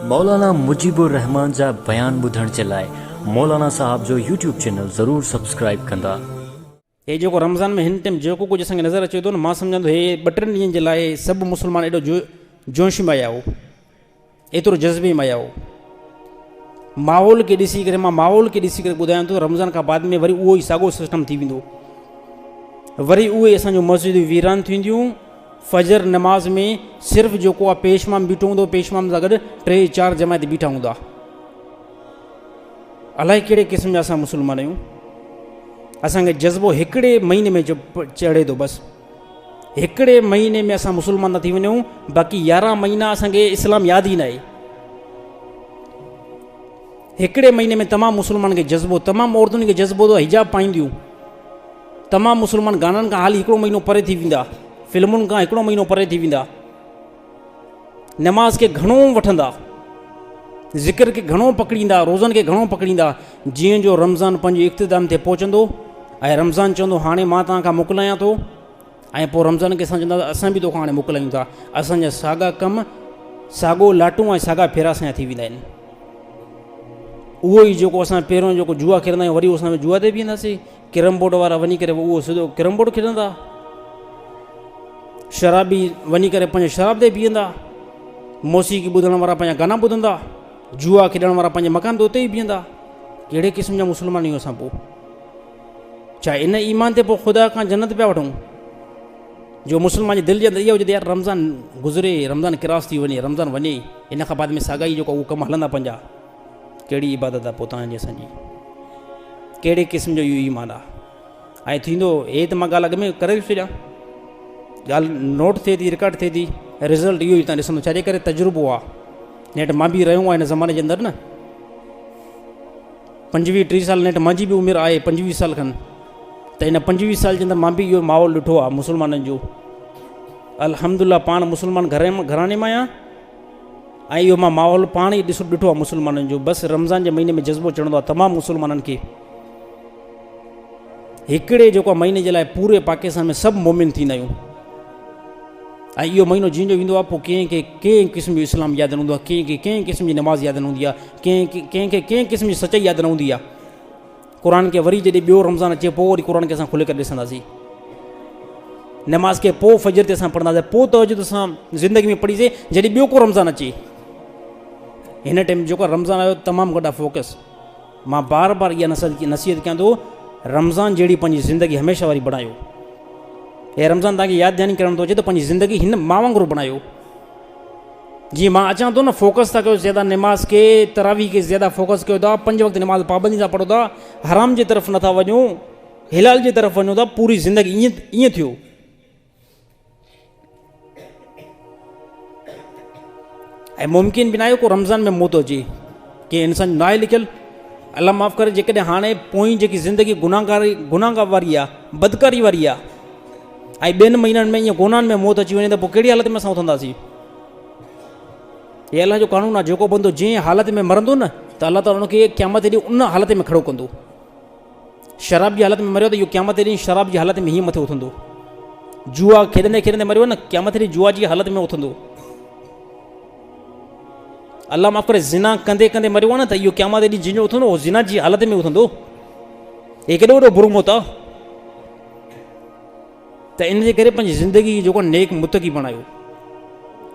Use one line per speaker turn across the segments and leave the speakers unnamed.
मौलाना मुजीबुर रहमान जा बयान ॿुधण जे लाइ मौलाना साहब जो यूट्यूब चैनल ज़रूर सब्सक्राइब कंदा।
हे जेको रमज़ान में हिन टाइम जेको कुझु असांखे नज़र अचे थो न, मां सम्झंदो हे 2-3 ॾींहंनि जे लाइ सभु मुस्लमान एॾो जोश में आया हो, एतिरो जज़्बे में आया हो। माहौल खे ॾिसी करे, मां माहौल खे ॾिसी करे ॿुधायां थो, रमज़ान खां बाद में वरी उहो ई साॻियो सिस्टम थी वेंदो। वरी उहे असांजो मस्जिदूं वीरान थींदियूं। फजर नमाज़ में सिर्फ़ु जेको आहे पेशमाम बीठो हूंदो, पेशमाम सां गॾु 3-4 जमायत बीठा हूंदा। अलाए कहिड़े क़िस्म जा असां मुस्लमान आहियूं। असांखे जज़्बो हिकिड़े महीने में चढ़े थो, बसि हिकिड़े महीने में असां मुस्लमान न थी वञूं, बाक़ी 11 महीना असांखे इस्लाम यादि ई न आहे। हिकिड़े महीने में तमामु मुस्लमान खे जज़्बो, तमामु औरतुनि खे जज़्बो थो, हिजाब पाईंदियूं। तमामु मुस्लमान गाननि खां हाली हिकिड़ो महीनो परे थी वेंदा, फिल्मुनि खां हिकिड़ो महीनो परे थी वेंदा, नमाज़ खे घणो वठंदा, ज़िक्र खे घणो पकड़ींदा, रोज़नि खे घणो पकड़ींदा। जीअं जो रमज़ान पंहिंजे इख़्तिताम ते पहुचंदो ऐं रमज़ान चवंदो हाणे मां तव्हां खां मोकिलायां थो, ऐं पोइ रमज़ान खे असां चवंदा असां बि तोखां हाणे मोकिलायूं था। असांजा साॻा कमु, साॻो लाटूं ऐं साॻा फेरा असांजा थी वेंदा आहिनि। उहो ई जेको असां पहिरियों जेको जुआ खेॾंदा आहियूं, वरी असां जुआ ते बीहंदासीं। कैरम बोर्ड वारा वञी करे उहो सिधो कैरम बोर्ड खेॾंदा, शराबी वञी करे पंहिंजे शराब ते बीहंदा, मौसीक़ी ॿुधण वारा पंहिंजा गाना ॿुधंदा, जुआ खेॾण वारा पंहिंजे मकान ते उते ई बीहंदा। कहिड़े क़िस्म जा मुस्लमान आहियूं असां? पोइ छा इन ईमान ते पोइ ख़ुदा खां जन्नत पिया वठूं? जो मुस्लमान जी दिलि जे अंदरि इहा हुजे त यार रमज़ान गुज़रे, रमज़ान क्रॉस थी वञे, रमज़ान वञे, इन खां बाद में साॻा ई जेको उहो कमु हलंदा पंहिंजा। कहिड़ी इबादत आहे पोइ तव्हांजी असांजी? कहिड़े क़िस्म जो इहो ईमान आहे? ऐं थींदो हे त मां ॻाल्हि अॻ में करे छॾियां, ॻाल्हि नोट थिए थी, रिकॉर्ड थिए थी, रिज़ल्ट इहो ई तव्हां ॾिसंदो। छाजे करे तजुर्बो आहे, नेठि मां बि रहियो आहियां हिन ज़माने जे अंदरि न। 25-30 साल नेठि मुंहिंजी बि उमिरि आहे, 25 साल खनि, त इन 25 साल जे अंदरि मां बि इहो माहौल ॾिठो आहे मुस्लमाननि जो। अल्हम्दुलिल्लाह पाण मुस्लमान घराने मां आहियां, ऐं इहो मां माहौल पाण ई ॾिठो आहे मुस्लमाननि जो। बसि रमज़ान जे महीने में जज़्बो चढ़ंदो आहे तमामु मुस्लमाननि खे। हिकिड़े जेको महीने जे लाइ पूरे पाकिस्तान में सभु मोमिन थींदा आहियूं, ऐं इहो महीनो जीअं वेंदो आहे, पोइ कंहिंखे कंहिं क़िस्म जो इस्लाम यादि न हूंदो आहे, कंहिंखे कंहिं क़िस्म जी नमाज़ यादि न हूंदी आहे, कंहिंखे कंहिं क़िस्म जी सचाई यादि न हूंदी आहे। क़ुर खे वरी जॾहिं ॿियो रमज़ान अचे, पोइ वरी क़ुर खे असां खुले करे ॾिसंदासीं। नमाज़ खे पोइ फजर ते असां पढ़ंदासीं, पोइ तहज्जुद असां ज़िंदगी में पढ़ीसीं जॾहिं ॿियो को रमज़ान अचे। हिन टाइम जेको रमज़ान आयो तमामु वॾा फोकस। मां बार बार इहा नसीहत कयां थो, रमज़ान जहिड़ी पंहिंजी ज़िंदगी हमेशह वारी बणायो। हे रमज़ान तव्हांखे यादि ध्यानु करणु थो अचे त पंहिंजी ज़िंदगी हिन मां वांगुरु बणायो। जीअं मां अचां थो न, फोकस था कयो ज़्यादा नमाज़ खे, तरावी खे ज़्यादा फोकस कयो था, 5 वक़्त नमाज़ पाबंदी सां पढ़ो था, हराम जे तरफ़ नथा वञो, हिलाल जे तरफ़ वञो था, पूरी ज़िंदगी ईअं थियो। ऐं मुमकिन बि न आहे को रमज़ान में मौत अचे, की इंसान न आहे लिखियलु। अलाह माफ़ करे, जेकॾहिं हाणे पोइ जेकी ज़िंदगी गुनाहगार वारी आहे, बदकारी वारी आहे, ऐं 2 महीननि में ईअं गुनाहनि में मौत अची वञे, त पोइ कहिड़ी हालत में असां उथंदासीं? हे अलाह जो कानून आहे, जेको बंदो जंहिं हालत में मरंदो न, त अलाह ताला हुनखे क़यामत ॾींहुं उन हालत में खड़ो कंदो। शराब जी हालत में मरियो त इहो क़यामत ॾींहुं शराब जी हालत में हीअं मथे उथंदो। जुआ खेॾंदे खेॾंदे मरियो न, क़यामत ॾींहुं जुआ जी हालत में उथंदो। अलाह माफ़ करे, ज़िना कंदे कंदे मरियो आहे न, त इहो क़यामत ॾींहुं जंहिंजो उथंदो उहो ज़िना जी हालत में उथंदो। हे केॾो वॾो बुरो मौत आहे। त इन जे करे पंहिंजी ज़िंदगी जेको नेक मुतक़ी बणायो।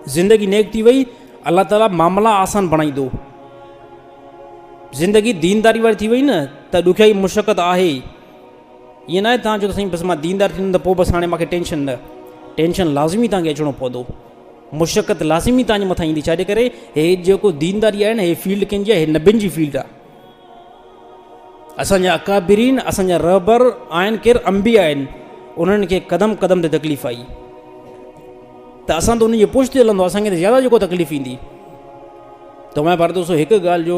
ज़िंदगी नेक थी वई, अलाह ताला मामला आसान बणाईंदो। ज़िंदगी दीनदारी वारी थी वई न, त ॾुखियाई मुशक़त आहे। ईअं न आहे तव्हां चओ त साईं बसि मां दीनदार थींदुमि त पोइ बसि हाणे मूंखे टेंशन न। टेंशन लाज़मी तव्हांखे अचिणो पवंदो, मुशक़त लाज़मी तव्हांजे मथां ईंदी। छाजे करे, हे जेको दीनदारी आहे न, हे फील्ड कंहिंजी आहे? हे नबियुनि जी फील्ड आहे। असांजा अकाबिरीन, असांजा रहबर आहिनि, केरु अंबिया आहिनि, उन्हनि खे क़दम क़दम ते तकलीफ़ आई, त असां त उन जे पुष्ट ते हलंदो, असांखे त ज़्यादा जेको तकलीफ़ ईंदी। त मां भार दोस्तो हिकु ॻाल्हि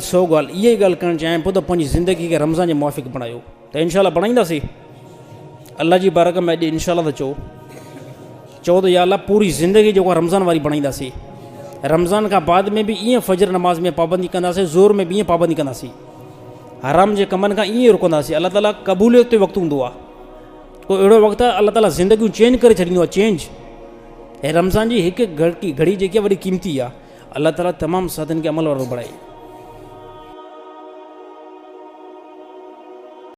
100 ॻाल्हि इहा ई ॻाल्हि करणु चाहियां पोइ त पंहिंजी ज़िंदगी खे रमज़ान जे मुआफ़िक़ बणायो। त इनशाला बणाईंदासीं अल्लाह जी बारक में। अॼु इनशाला त चओ त या अल्लाह पूरी ज़िंदगी जेको आहे रमज़ान वारी बणाईंदासीं। रमज़ान खां बाद में बि ईअं फजर नमाज़ में पाबंदी कंदासीं, ज़ोर में बि ईअं पाबंदी कंदासीं, हराम जे कमनि खां ईअं रुकंदासीं। अलाह ताला क़बूलियत ते वक़्तु हूंदो आहे, को अहिड़ो वक़्तु आहे अलाह ताला ज़िंदगियूं चेंज करे छॾींदो आहे। चेंज ऐं रमज़ान जी हिकु घड़ी जेकी आहे वॾी क़ीमती आहे। अल्लाह ताला तमामु साधन खे अमल वारो बणाई।